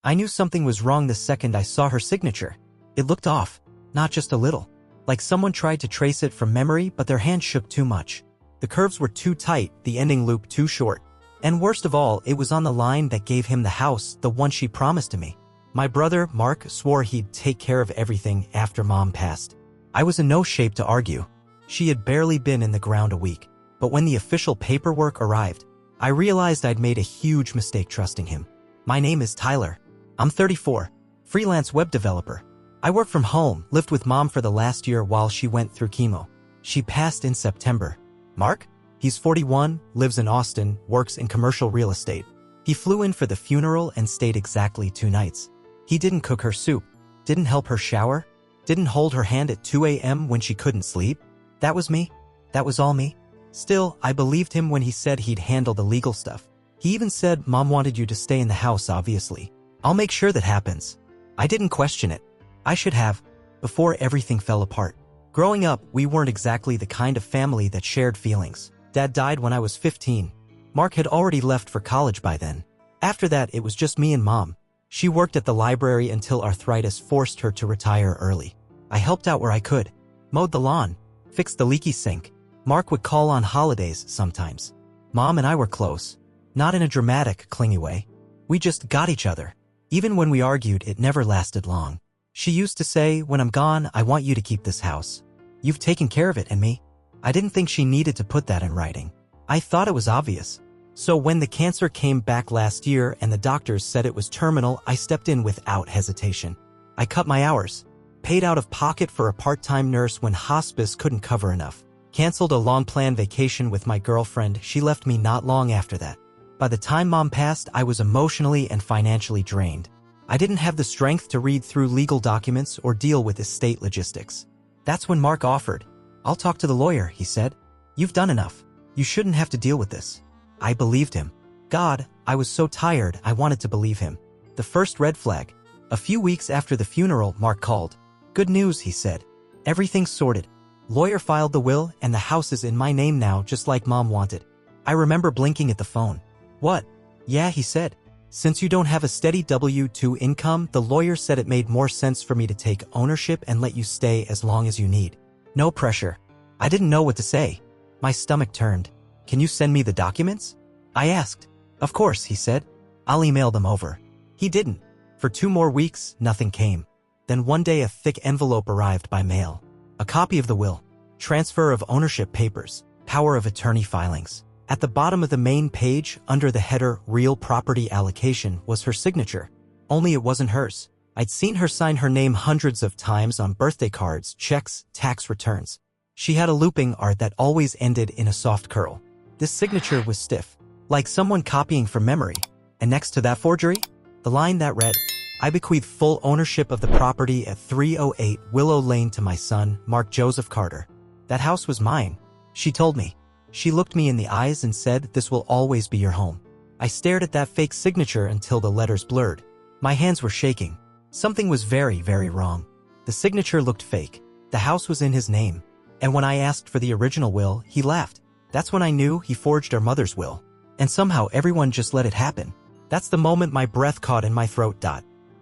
I knew something was wrong the second I saw her signature. It looked off, not just a little. Like someone tried to trace it from memory, but their hand shook too much. The curves were too tight, the ending loop too short. And worst of all, it was on the line that gave him the house, the one she promised to me. My brother, Mark, swore he'd take care of everything after Mom passed. I was in no shape to argue. She had barely been in the ground a week. But when the official paperwork arrived, I realized I'd made a huge mistake trusting him. My name is Tyler. I'm 34, freelance web developer. I work from home, lived with Mom for the last year while she went through chemo. She passed in September. Mark? He's 41, lives in Austin, works in commercial real estate. He flew in for the funeral and stayed exactly 2 nights. He didn't cook her soup, didn't help her shower, didn't hold her hand at 2 a.m. when she couldn't sleep. That was me. That was all me. Still, I believed him when he said he'd handle the legal stuff. He even said, Mom wanted you to stay in the house, obviously. I'll make sure that happens. I didn't question it. I should have, before everything fell apart. Growing up, we weren't exactly the kind of family that shared feelings. Dad died when I was 15. Mark had already left for college by then. After that, it was just me and Mom. She worked at the library until arthritis forced her to retire early. I helped out where I could. Mowed the lawn, fixed the leaky sink. Mark would call on holidays sometimes. Mom and I were close. Not in a dramatic, clingy way. We just got each other. Even when we argued, it never lasted long. She used to say, when I'm gone, I want you to keep this house. You've taken care of it and me. I didn't think she needed to put that in writing. I thought it was obvious. So when the cancer came back last year and the doctors said it was terminal, I stepped in without hesitation. I cut my hours, paid out of pocket for a part-time nurse when hospice couldn't cover enough, canceled a long-planned vacation with my girlfriend. She left me not long after that. By the time Mom passed, I was emotionally and financially drained. I didn't have the strength to read through legal documents or deal with estate logistics. That's when Mark offered. I'll talk to the lawyer, he said. You've done enough. You shouldn't have to deal with this. I believed him. God, I was so tired, I wanted to believe him. The first red flag. A few weeks after the funeral, Mark called. Good news, he said. Everything's sorted. Lawyer filed the will and the house is in my name now, just like Mom wanted. I remember blinking at the phone. What? Yeah, he said. Since you don't have a steady W-2 income, the lawyer said it made more sense for me to take ownership and let you stay as long as you need. No pressure. I didn't know what to say. My stomach turned. Can you send me the documents? I asked. Of course, he said. I'll email them over. He didn't. For 2 more weeks, nothing came. Then one day a thick envelope arrived by mail. A copy of the will. Transfer of ownership papers. Power of attorney filings. At the bottom of the main page, under the header Real Property Allocation, was her signature. Only it wasn't hers. I'd seen her sign her name hundreds of times on birthday cards, checks, tax returns. She had a looping art that always ended in a soft curl. This signature was stiff, like someone copying from memory. And next to that forgery, the line that read, I bequeath full ownership of the property at 308 Willow Lane to my son, Mark Joseph Carter. That house was mine, she told me. She looked me in the eyes and said, this will always be your home. I stared at that fake signature until the letters blurred. My hands were shaking. Something was very, very wrong. The signature looked fake. The house was in his name. And when I asked for the original will, he laughed. That's when I knew he forged our mother's will. And somehow everyone just let it happen. That's the moment my breath caught in my throat.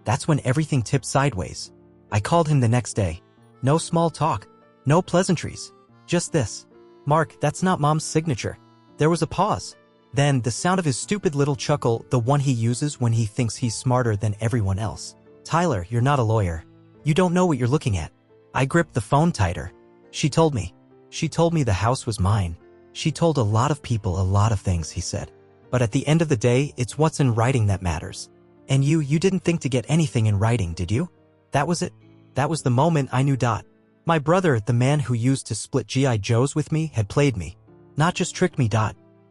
That's when everything tipped sideways. I called him the next day. No small talk. No pleasantries. Just this. Mark, that's not Mom's signature. There was a pause. Then the sound of his stupid little chuckle, the one he uses when he thinks he's smarter than everyone else. Tyler, you're not a lawyer. You don't know what you're looking at. I gripped the phone tighter. She told me. She told me the house was mine. She told a lot of people a lot of things, he said. But at the end of the day, it's what's in writing that matters. And you didn't think to get anything in writing, did you? That was it. That was the moment I knew. My brother, the man who used to split G.I. Joes with me, had played me. Not just tricked me.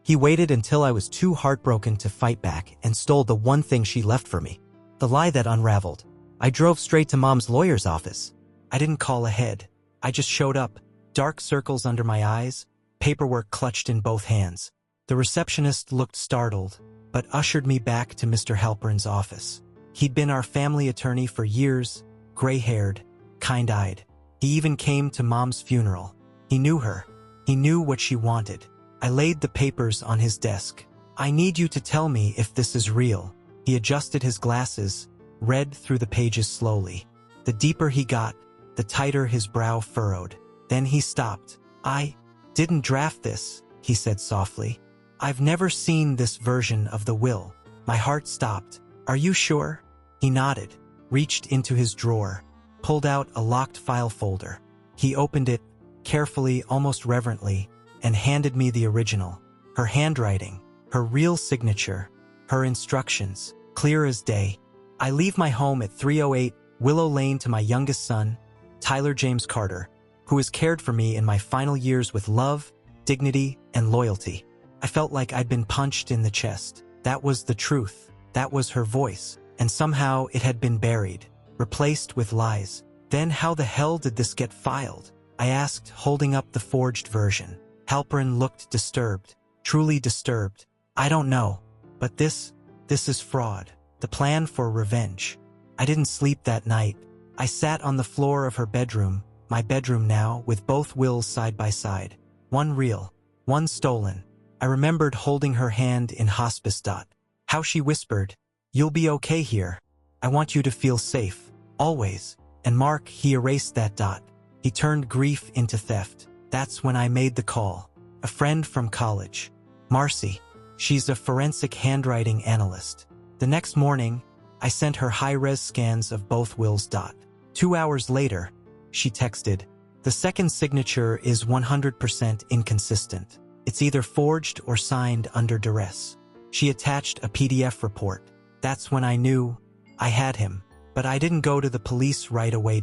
He waited until I was too heartbroken to fight back and stole the one thing she left for me. The lie that unraveled. I drove straight to Mom's lawyer's office. I didn't call ahead. I just showed up. Dark circles under my eyes, paperwork clutched in both hands. The receptionist looked startled, but ushered me back to Mr. Halpern's office. He'd been our family attorney for years, gray-haired, kind-eyed. He even came to Mom's funeral. He knew her. He knew what she wanted. I laid the papers on his desk. I need you to tell me if this is real. He adjusted his glasses, read through the pages slowly. The deeper he got, the tighter his brow furrowed. Then he stopped. "I didn't draft this," he said softly. "I've never seen this version of the will." My heart stopped. "Are you sure?" He nodded, reached into his drawer, pulled out a locked file folder. He opened it, carefully, almost reverently, and handed me the original. Her handwriting, her real signature, her instructions, clear as day. "I leave my home at 308 Willow Lane to my youngest son, Tyler James Carter, who has cared for me in my final years with love, dignity, and loyalty." I felt like I'd been punched in the chest. That was the truth. That was her voice. And somehow it had been buried, replaced with lies. Then how the hell did this get filed? I asked, holding up the forged version. Halperin looked disturbed, truly disturbed. "I don't know. But this is fraud. The plan for revenge." I didn't sleep that night. I sat on the floor of her bedroom, my bedroom now, with both wills side by side. One real, one stolen. I remembered holding her hand in hospice. How she whispered, "You'll be okay here. I want you to feel safe, always." And Mark, he erased that. He turned grief into theft. That's when I made the call. A friend from college. Marcy. She's a forensic handwriting analyst. The next morning, I sent her high-res scans of both wills. 2 hours later, she texted, "The second signature is 100% inconsistent. It's either forged or signed under duress." She attached a PDF report. That's when I knew I had him. But I didn't go to the police right away.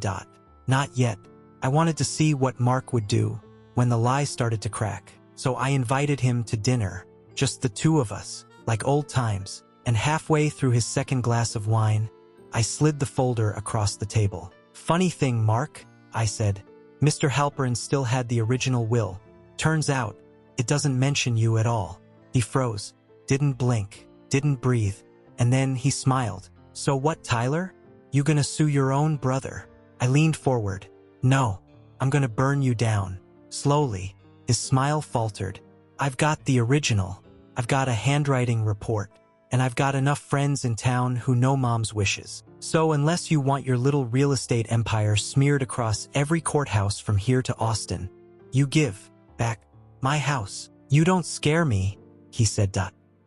Not yet. I wanted to see what Mark would do when the lie started to crack. So I invited him to dinner, just the two of us, like old times. And halfway through his second glass of wine, I slid the folder across the table. "Funny thing, Mark," I said. "Mr. Halperin still had the original will. Turns out, it doesn't mention you at all." He froze, didn't blink, didn't breathe, and then he smiled. "So what, Tyler? You gonna sue your own brother?" I leaned forward. "No, I'm gonna burn you down." Slowly, his smile faltered. "I've got the original. I've got a handwriting report. And I've got enough friends in town who know Mom's wishes. So unless you want your little real estate empire smeared across every courthouse from here to Austin, you give back my house." "You don't scare me," he said.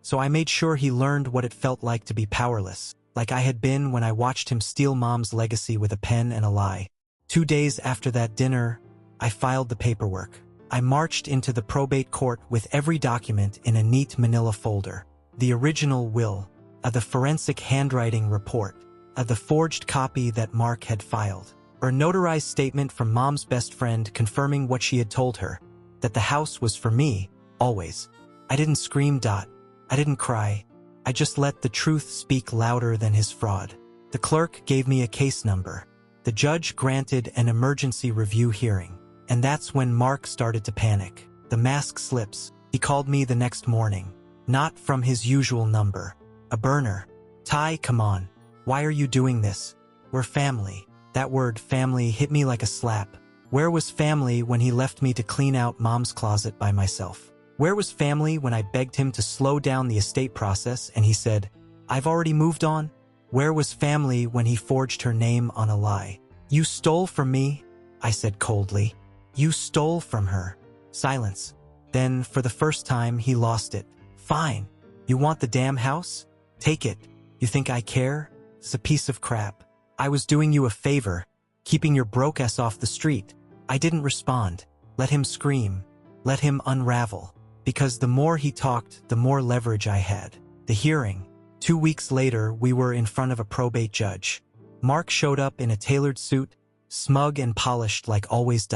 So I made sure he learned what it felt like to be powerless, like I had been when I watched him steal Mom's legacy with a pen and a lie. 2 days after that dinner, I filed the paperwork. I marched into the probate court with every document in a neat manila folder. The original will, the forensic handwriting report, the forged copy that Mark had filed, a notarized statement from Mom's best friend confirming what she had told her, that the house was for me, always. I didn't scream. I didn't cry. I just let the truth speak louder than his fraud. The clerk gave me a case number. The judge granted an emergency review hearing. And that's when Mark started to panic. The mask slips. He called me the next morning. Not from his usual number. A burner. "Ty, come on. Why are you doing this? We're family." That word family hit me like a slap. Where was family when he left me to clean out Mom's closet by myself? Where was family when I begged him to slow down the estate process and he said, "I've already moved on"? Where was family when he forged her name on a lie? "You stole from me," I said coldly. "You stole from her." Silence. Then, for the first time, he lost it. "Fine. You want the damn house? Take it. You think I care? It's a piece of crap. I was doing you a favor, keeping your broke ass off the street." I didn't respond. Let him scream. Let him unravel. Because the more he talked, the more leverage I had. The hearing. 2 weeks later, we were in front of a probate judge. Mark showed up in a tailored suit, smug and polished like always.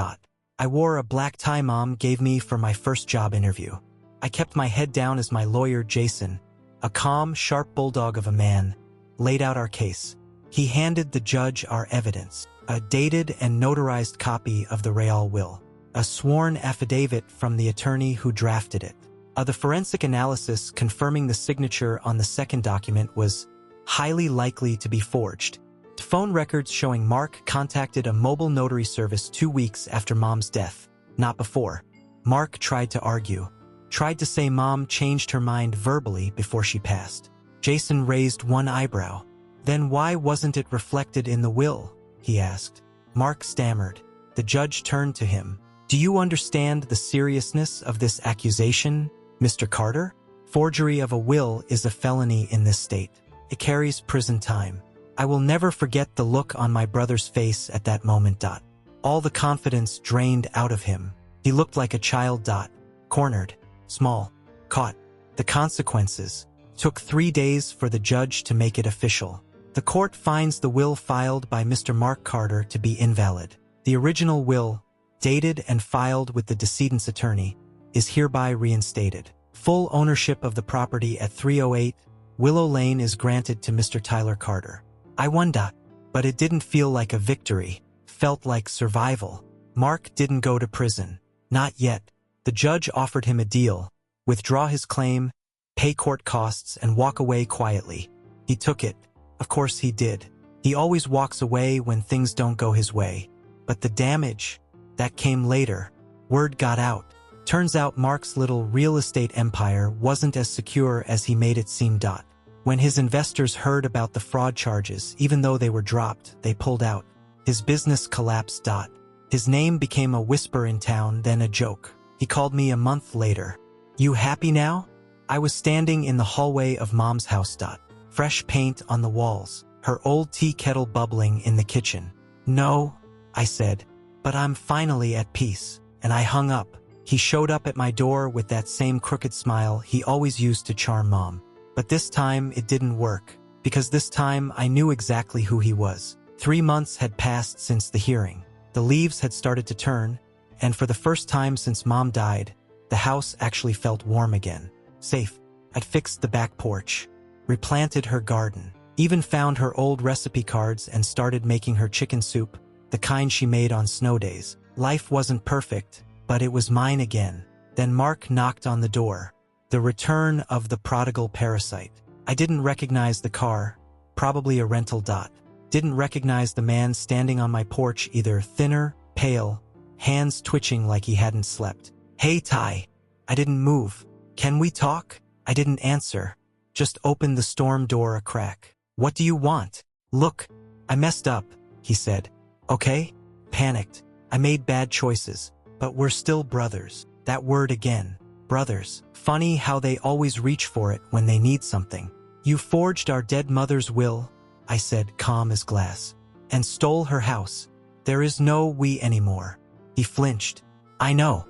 I wore a black tie Mom gave me for my first job interview. I kept my head down as my lawyer, Jason, a calm, sharp bulldog of a man, laid out our case. He handed the judge our evidence, a dated and notarized copy of the Real will, a sworn affidavit from the attorney who drafted it. The forensic analysis confirming the signature on the second document was highly likely to be forged. Phone records showing Mark contacted a mobile notary service 2 weeks after Mom's death, not before. Mark tried to argue. Tried to say Mom changed her mind verbally before she passed. Jason raised one eyebrow. Then why wasn't it reflected in the will? He asked. Mark stammered. The judge turned to him. Do you understand the seriousness of this accusation, Mr. Carter? Forgery of a will is a felony in this state. It carries prison time. I will never forget the look on my brother's face at that moment. All the confidence drained out of him. He looked like a child. Cornered, small, caught. The consequences. Took 3 days for the judge to make it official. The court finds the will filed by Mr. Mark Carter to be invalid. The original will, dated and filed with the decedent's attorney, is hereby reinstated. Full ownership of the property at 308 Willow Lane is granted to Mr. Tyler Carter. I won. But it didn't feel like a victory. Felt like survival. Mark didn't go to prison. Not yet. The judge offered him a deal. Withdraw his claim, pay court costs, and walk away quietly. He took it. Of course he did. He always walks away when things don't go his way. But the damage, that came later. Word got out. Turns out Mark's little real estate empire wasn't as secure as he made it seem. When his investors heard about the fraud charges, even though they were dropped, they pulled out. His business collapsed. His name became a whisper in town, then a joke. He called me a month later. You happy now? I was standing in the hallway of Mom's house. Fresh paint on the walls, her old tea kettle bubbling in the kitchen. No, I said, but I'm finally at peace. And I hung up. He showed up at my door with that same crooked smile he always used to charm Mom. But this time it didn't work, because this time I knew exactly who he was. 3 months had passed since the hearing. The leaves had started to turn, and for the first time since Mom died, the house actually felt warm again. Safe. I'd fixed the back porch, replanted her garden, even found her old recipe cards and started making her chicken soup, the kind she made on snow days. Life wasn't perfect, but it was mine again. Then Mark knocked on the door. The return of the prodigal parasite. I didn't recognize the car, probably a rental. Didn't recognize the man standing on my porch either. Thinner, pale, hands twitching like he hadn't slept. Hey Ty. I didn't move. Can we talk? I didn't answer. Just opened the storm door a crack. What do you want? Look, I messed up, he said. Okay? Panicked. I made bad choices, but we're still brothers. That word again. Brothers. Funny how they always reach for it when they need something. You forged our dead mother's will, I said, calm as glass, and stole her house. There is no we anymore. He flinched. I know,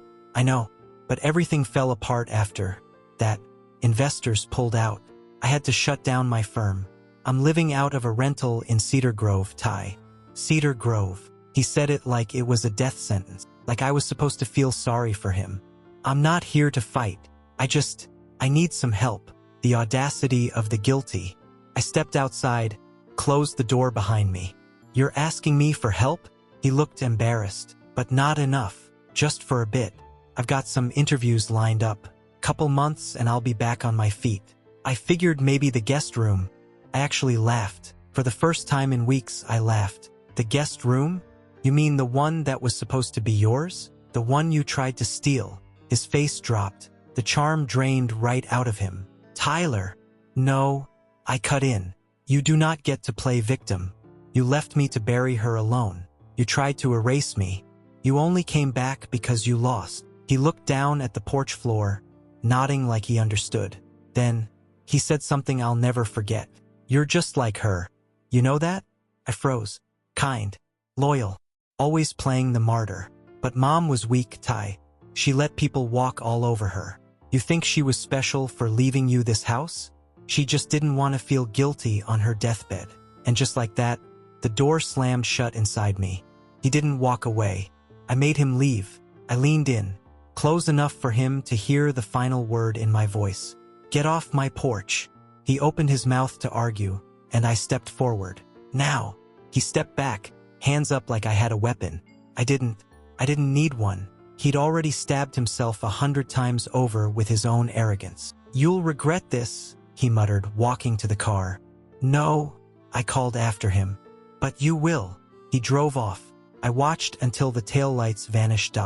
but everything fell apart after that. Investors pulled out. I had to shut down my firm. I'm living out of a rental in Cedar Grove, Ty. Cedar Grove. He said it like it was a death sentence, like I was supposed to feel sorry for him. I'm not here to fight. I need some help. The audacity of the guilty. I stepped outside, closed the door behind me. You're asking me for help? He looked embarrassed, but not enough. Just for a bit. I've got some interviews lined up. Couple months and I'll be back on my feet. I figured maybe the guest room. I actually laughed. For the first time in weeks, I laughed. The guest room? You mean the one that was supposed to be yours? The one you tried to steal? His face dropped. The charm drained right out of him. Tyler. No, I cut in. You do not get to play victim. You left me to bury her alone. You tried to erase me. You only came back because you lost. He looked down at the porch floor, nodding like he understood. Then, he said something I'll never forget. You're just like her. You know that? I froze. Kind. Loyal. Always playing the martyr. But Mom was weak, Ty. She let people walk all over her. You think she was special for leaving you this house? She just didn't want to feel guilty on her deathbed. And just like that, the door slammed shut inside me. He didn't walk away. I made him leave. I leaned in, close enough for him to hear the final word in my voice. Get off my porch. He opened his mouth to argue, and I stepped forward. Now. He stepped back, hands up like I had a weapon. I didn't need one. He'd already stabbed himself 100 times over with his own arrogance. You'll regret this, he muttered, walking to the car. No, I called after him. But you will. He drove off. I watched until the taillights vanished.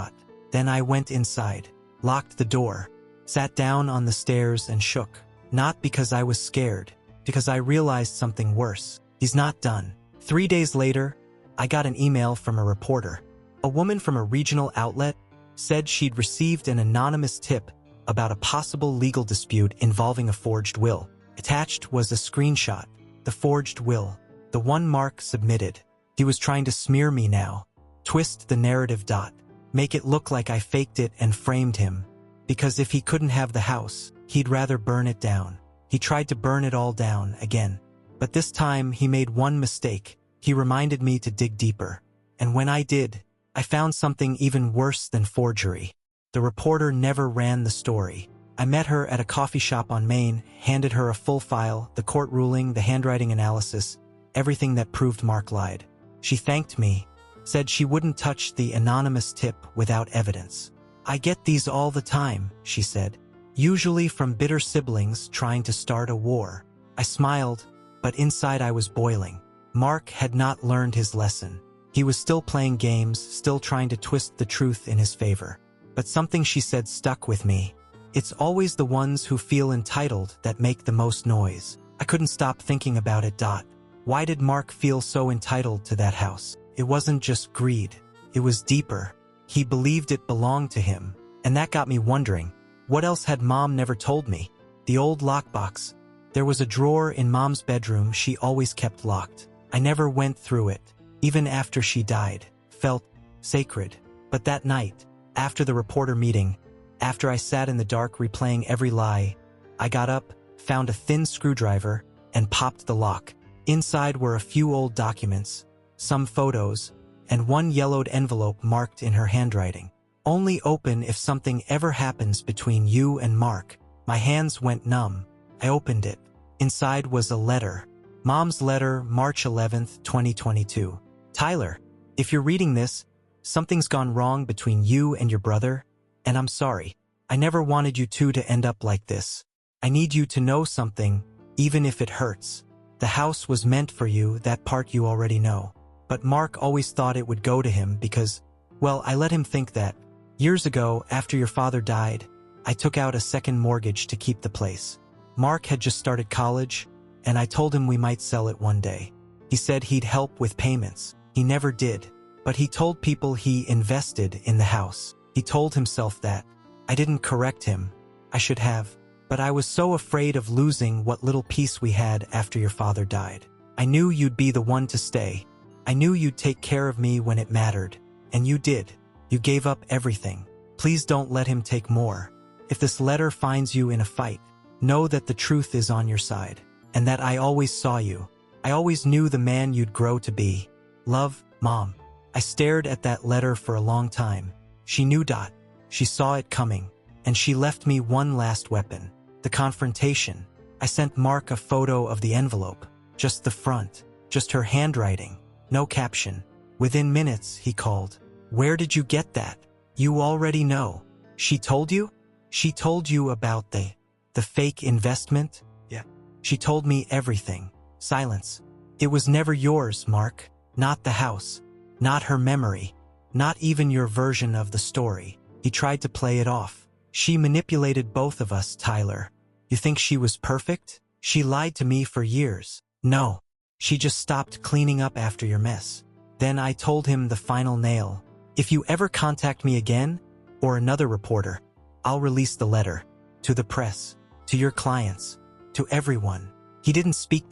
Then I went inside, locked the door, sat down on the stairs and shook. Not because I was scared, because I realized something worse. He's not done. 3 days later, I got an email from a reporter. A woman from a regional outlet said she'd received an anonymous tip about a possible legal dispute involving a forged will. Attached was a screenshot. The forged will. The one Mark submitted. He was trying to smear me now. Twist the narrative. Make it look like I faked it and framed him. Because if he couldn't have the house, he'd rather burn it down. He tried to burn it all down again. But this time he made one mistake. He reminded me to dig deeper. And when I did, I found something even worse than forgery. The reporter never ran the story. I met her at a coffee shop on Main, handed her a full file, the court ruling, the handwriting analysis, everything that proved Mark lied. She thanked me, said she wouldn't touch the anonymous tip without evidence. I get these all the time, she said, usually from bitter siblings trying to start a war. I smiled, but inside I was boiling. Mark had not learned his lesson. He was still playing games, still trying to twist the truth in his favor. But something she said stuck with me. It's always the ones who feel entitled that make the most noise. I couldn't stop thinking about it. Why did Mark feel so entitled to that house? It wasn't just greed. It was deeper. He believed it belonged to him. And that got me wondering, what else had Mom never told me? The old lockbox. There was a drawer in Mom's bedroom she always kept locked. I never went through it. Even after she died. Felt sacred. But that night, after the reporter meeting, after I sat in the dark replaying every lie, I got up, found a thin screwdriver, and popped the lock. Inside were a few old documents, some photos, and one yellowed envelope marked in her handwriting. Only open if something ever happens between you and Mark. My hands went numb. I opened it. Inside was a letter. Mom's letter, March 11th, 2022. Tyler, if you're reading this, something's gone wrong between you and your brother, and I'm sorry. I never wanted you two to end up like this. I need you to know something, even if it hurts. The house was meant for you, that part you already know. But Mark always thought it would go to him because, well, I let him think that. Years ago, after your father died, I took out a second mortgage to keep the place. Mark had just started college, and I told him we might sell it one day. He said he'd help with payments. He never did. But he told people he invested in the house. He told himself that. I didn't correct him. I should have. But I was so afraid of losing what little peace we had after your father died. I knew you'd be the one to stay. I knew you'd take care of me when it mattered. And you did. You gave up everything. Please don't let him take more. If this letter finds you in a fight, know that the truth is on your side. And that I always saw you. I always knew the man you'd grow to be. Love, Mom. I stared at that letter for a long time. She knew. She saw it coming. And she left me one last weapon. The confrontation. I sent Mark a photo of the envelope. Just the front. Just her handwriting. No caption. Within minutes, he called. Where did you get that? You already know. She told you? She told you about the fake investment? Yeah. She told me everything. Silence. It was never yours, Mark. Not the house. Not her memory. Not even your version of the story. He tried to play it off. She manipulated both of us, Tyler. You think she was perfect? She lied to me for years. No. She just stopped cleaning up after your mess. Then I told him the final nail. If you ever contact me again, or another reporter, I'll release the letter. To the press. To your clients. To everyone. He didn't speak.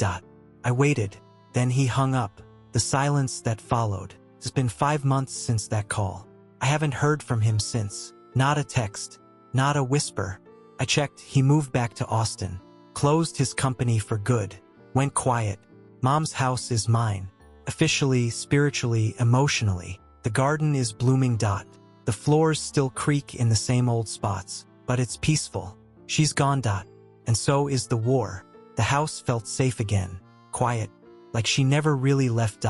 I waited. Then he hung up. The silence that followed. It's been 5 months since that call. I haven't heard from him since. Not a text. Not a whisper. I checked. He moved back to Austin. Closed his company for good. Went quiet. Mom's house is mine. Officially, spiritually, emotionally. The garden is blooming. The floors still creak in the same old spots. But it's peaceful. She's gone. And so is the war. The house felt safe again. Quiet. Like she never really left.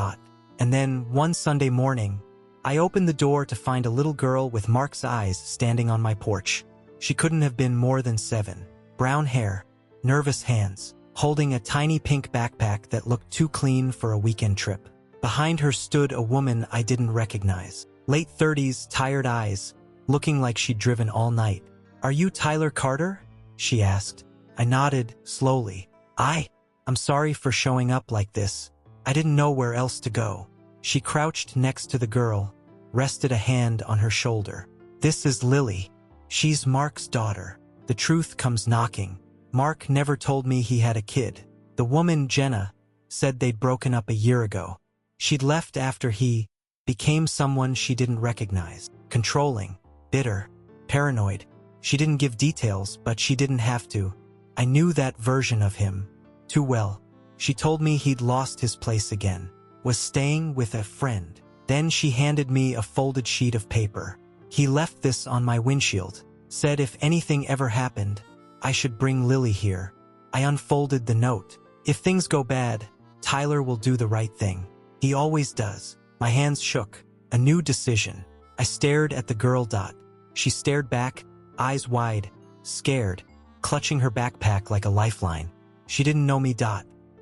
And then, one Sunday morning, I opened the door to find a little girl with Mark's eyes standing on my porch. She couldn't have been more than 7. Brown hair, nervous hands, holding a tiny pink backpack that looked too clean for a weekend trip. Behind her stood a woman I didn't recognize. Late 30s, tired eyes, looking like she'd driven all night. Are you Tyler Carter? She asked. I nodded, slowly. I'm sorry for showing up like this. I didn't know where else to go. She crouched next to the girl, rested a hand on her shoulder. This is Lily. She's Mark's daughter. The truth comes knocking. Mark never told me he had a kid. The woman, Jenna, said they'd broken up a year ago. She'd left after he became someone she didn't recognize. Controlling, bitter, paranoid. She didn't give details, but she didn't have to. I knew that version of him too well. She told me he'd lost his place again, was staying with a friend. Then she handed me a folded sheet of paper. He left this on my windshield, said if anything ever happened, I should bring Lily here. I unfolded the note. If things go bad, Tyler will do the right thing. He always does. My hands shook. A new decision. I stared at the girl. She stared back, eyes wide, scared, clutching her backpack like a lifeline. She didn't know me.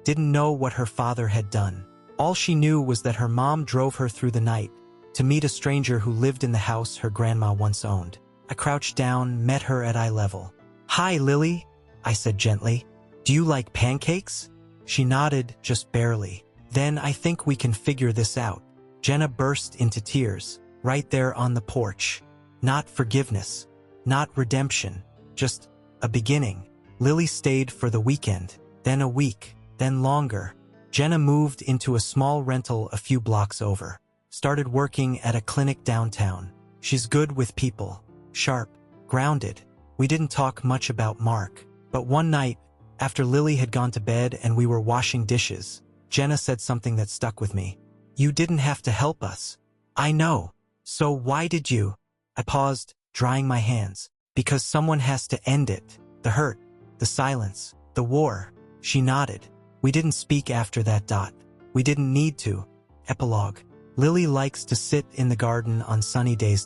Didn't know what her father had done. All she knew was that her mom drove her through the night to meet a stranger who lived in the house her grandma once owned. I crouched down, met her at eye level. "Hi, Lily," I said gently. "Do you like pancakes?" She nodded, just barely. "Then I think we can figure this out." Jenna burst into tears, right there on the porch. Not forgiveness, not redemption, just a beginning. Lily stayed for the weekend, then a week, then longer. Jenna moved into a small rental a few blocks over. Started working at a clinic downtown. She's good with people, sharp, grounded. We didn't talk much about Mark, but one night, after Lily had gone to bed and we were washing dishes, Jenna said something that stuck with me. "You didn't have to help us." "I know. So why did you?" I paused, drying my hands. "Because someone has to end it. The hurt, the silence, the war." She nodded. "We didn't speak after that. We didn't need to." Epilogue. Lily likes to sit in the garden on sunny days.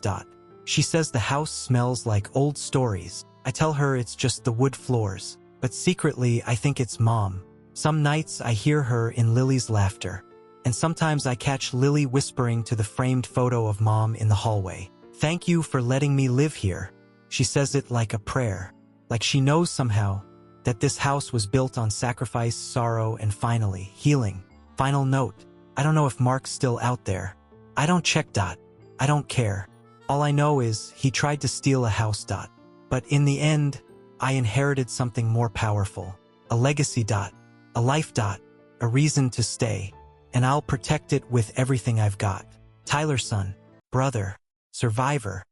She says the house smells like old stories. I tell her it's just the wood floors, but secretly I think it's Mom. Some nights I hear her in Lily's laughter, and sometimes I catch Lily whispering to the framed photo of Mom in the hallway. "Thank you for letting me live here." She says it like a prayer, like she knows somehow that this house was built on sacrifice, sorrow, and finally, healing. Final note. I don't know if Mark's still out there. I don't check. I don't care. All I know is he tried to steal a house. But in the end, I inherited something more powerful. A legacy. A life. A reason to stay. And I'll protect it with everything I've got. Tyler's son, brother, survivor.